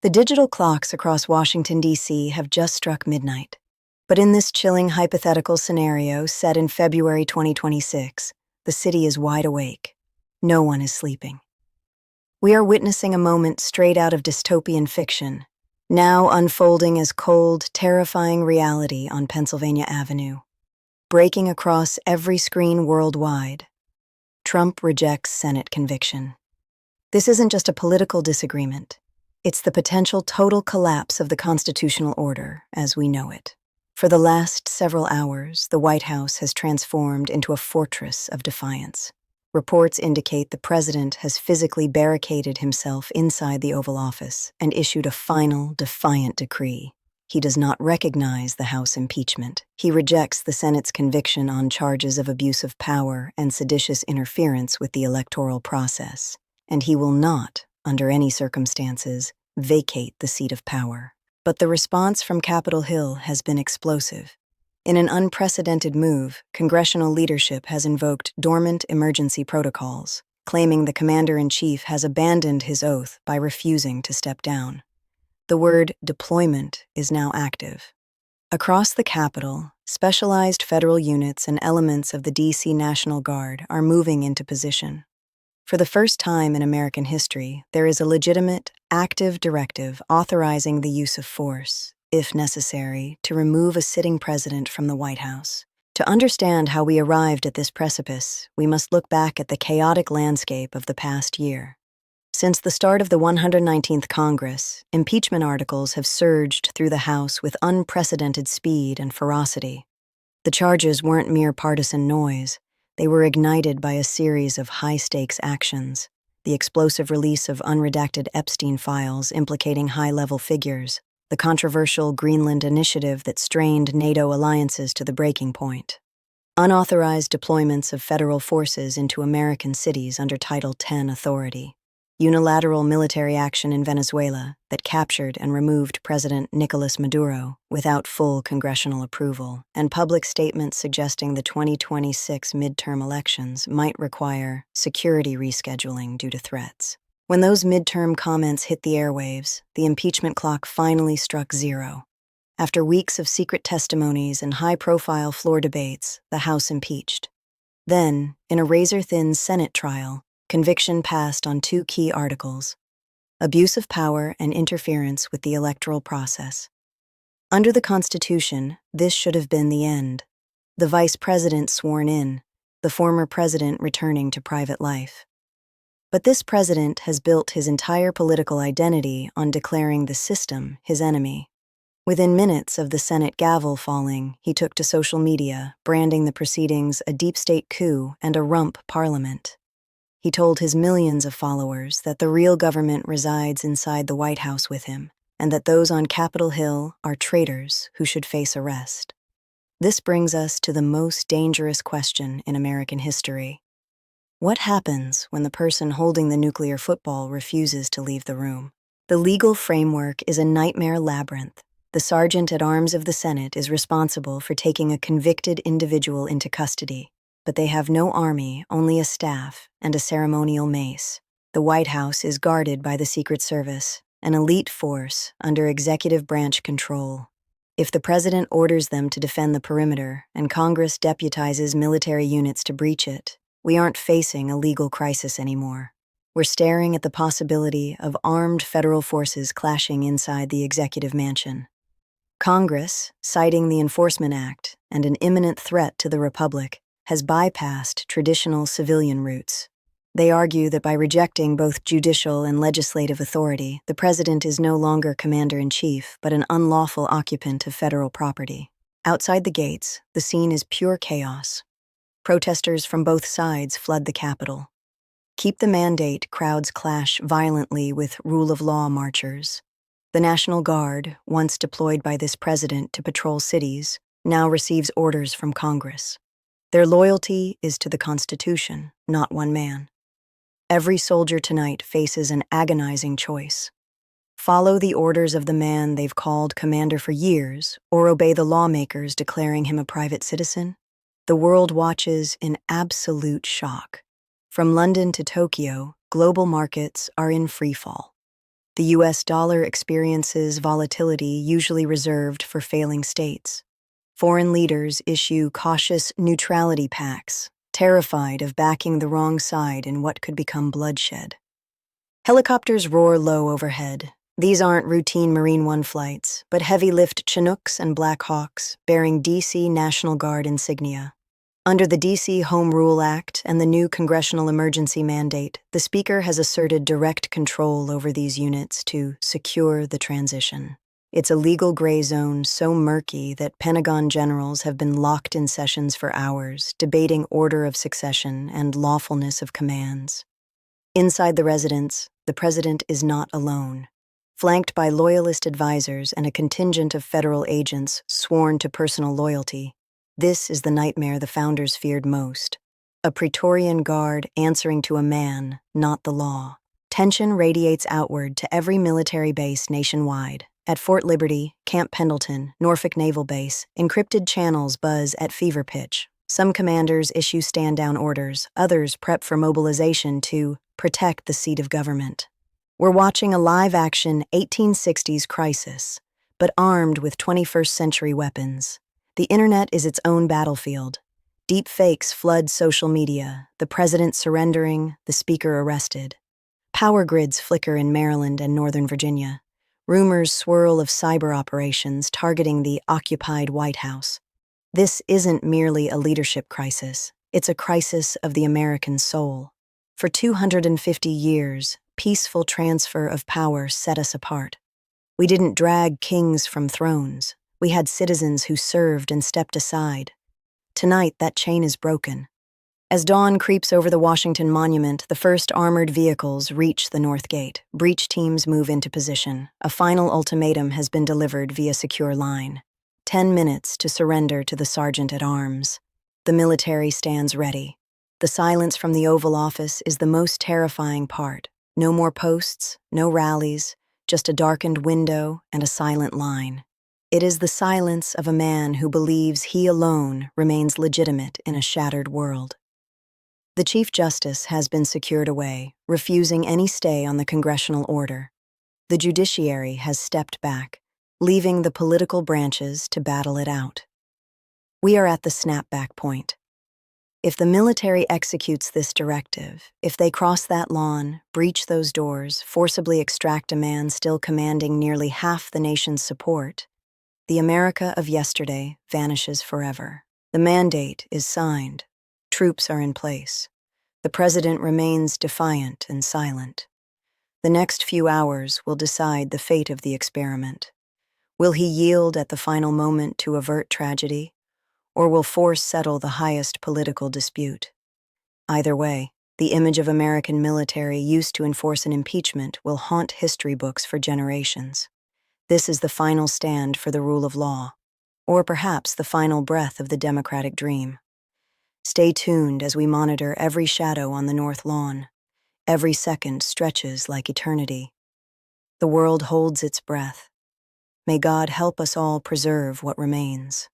The digital clocks across Washington, D.C. have just struck midnight. But in this chilling hypothetical scenario set in February 2026, the city is wide awake. No one is sleeping. We are witnessing a moment straight out of dystopian fiction, now unfolding as cold, terrifying reality on Pennsylvania Avenue. Breaking across every screen worldwide, Trump rejects Senate conviction. This isn't just a political disagreement. It's the potential total collapse of the constitutional order as we know it. For the last several hours, the White House has transformed into a fortress of defiance. Reports indicate the president has physically barricaded himself inside the Oval Office and issued a final, defiant decree. He does not recognize the House impeachment. He rejects the Senate's conviction on charges of abuse of power and seditious interference with the electoral process. And he will not, under any circumstances, vacate the seat of power. But the response from Capitol Hill has been explosive. In an unprecedented move, congressional leadership has invoked dormant emergency protocols, claiming the commander-in-chief has abandoned his oath by refusing to step down. The word deployment is now active. Across the Capitol, specialized federal units and elements of the D.C. National Guard are moving into position. For the first time in American history, there is a legitimate, active directive authorizing the use of force, if necessary, to remove a sitting president from the White House. To understand how we arrived at this precipice, we must look back at the chaotic landscape of the past year. Since the start of the 119th Congress, impeachment articles have surged through the House with unprecedented speed and ferocity. The charges weren't mere partisan noise. They were ignited by a series of high-stakes actions, the explosive release of unredacted Epstein files implicating high-level figures, the controversial Greenland initiative that strained NATO alliances to the breaking point, unauthorized deployments of federal forces into American cities under Title X authority, unilateral military action in Venezuela that captured and removed President Nicolas Maduro without full congressional approval, and public statements suggesting the 2026 midterm elections might require security rescheduling due to threats. When those midterm comments hit the airwaves, the impeachment clock finally struck zero. After weeks of secret testimonies and high-profile floor debates, the House impeached. Then, in a razor-thin Senate trial, conviction passed on two key articles: abuse of power and interference with the electoral process. Under the Constitution, this should have been the end. The vice president sworn in, the former president returning to private life. But this president has built his entire political identity on declaring the system his enemy. Within minutes of the Senate gavel falling, he took to social media, branding the proceedings a deep state coup and a rump parliament. He told his millions of followers that the real government resides inside the White House with him, and that those on Capitol Hill are traitors who should face arrest. This brings us to the most dangerous question in American history. What happens when the person holding the nuclear football refuses to leave the room? The legal framework is a nightmare labyrinth. The sergeant-at-arms of the Senate is responsible for taking a convicted individual into custody, but they have no army, only a staff and a ceremonial mace. The White House is guarded by the Secret Service, an elite force under executive branch control. If the president orders them to defend the perimeter and Congress deputizes military units to breach it, we aren't facing a legal crisis anymore. We're staring at the possibility of armed federal forces clashing inside the executive mansion. Congress, citing the Enforcement Act and an imminent threat to the Republic, has bypassed traditional civilian routes. They argue that by rejecting both judicial and legislative authority, the president is no longer commander-in-chief, but an unlawful occupant of federal property. Outside the gates, the scene is pure chaos. Protesters from both sides flood the Capitol. Keep the mandate crowds clash violently with rule of law marchers. The National Guard, once deployed by this president to patrol cities, now receives orders from Congress. Their loyalty is to the Constitution, not one man. Every soldier tonight faces an agonizing choice. Follow the orders of the man they've called commander for years, or obey the lawmakers declaring him a private citizen? The world watches in absolute shock. From London to Tokyo, global markets are in freefall. The US dollar experiences volatility usually reserved for failing states. Foreign leaders issue cautious neutrality pacts, terrified of backing the wrong side in what could become bloodshed. Helicopters roar low overhead. These aren't routine Marine One flights, but heavy-lift Chinooks and Black Hawks bearing D.C. National Guard insignia. Under the D.C. Home Rule Act and the new congressional emergency mandate, the Speaker has asserted direct control over these units to secure the transition. It's a legal gray zone so murky that Pentagon generals have been locked in sessions for hours, debating order of succession and lawfulness of commands. Inside the residence, the president is not alone. Flanked by loyalist advisors and a contingent of federal agents sworn to personal loyalty, this is the nightmare the founders feared most. A Praetorian guard answering to a man, not the law. Tension radiates outward to every military base nationwide. At Fort Liberty, Camp Pendleton, Norfolk Naval Base, encrypted channels buzz at fever pitch. Some commanders issue stand-down orders, others prep for mobilization to protect the seat of government. We're watching a live-action 1860s crisis, but armed with 21st century weapons. The internet is its own battlefield. Deep fakes flood social media, the president surrendering, the speaker arrested. Power grids flicker in Maryland and Northern Virginia. Rumors swirl of cyber operations targeting the occupied White House. This isn't merely a leadership crisis, it's a crisis of the American soul. For 250 years, peaceful transfer of power set us apart. We didn't drag kings from thrones. We had citizens who served and stepped aside. Tonight, that chain is broken. As dawn creeps over the Washington Monument, the first armored vehicles reach the North Gate. Breach teams move into position. A final ultimatum has been delivered via secure line. 10 minutes to surrender to the sergeant at arms. The military stands ready. The silence from the Oval Office is the most terrifying part. No more posts, no rallies, just a darkened window and a silent line. It is the silence of a man who believes he alone remains legitimate in a shattered world. The Chief Justice has been secured away, refusing any stay on the congressional order. The judiciary has stepped back, leaving the political branches to battle it out. We are at the snapback point. If the military executes this directive, if they cross that lawn, breach those doors, forcibly extract a man still commanding nearly half the nation's support, the America of yesterday vanishes forever. The mandate is signed. Troops are in place. The president remains defiant and silent. The next few hours will decide the fate of the experiment. Will he yield at the final moment to avert tragedy, or will force settle the highest political dispute? Either way, the image of American military used to enforce an impeachment will haunt history books for generations. This is the final stand for the rule of law, or perhaps the final breath of the democratic dream. Stay tuned as we monitor every shadow on the North Lawn. Every second stretches like eternity. The world holds its breath. May God help us all preserve what remains.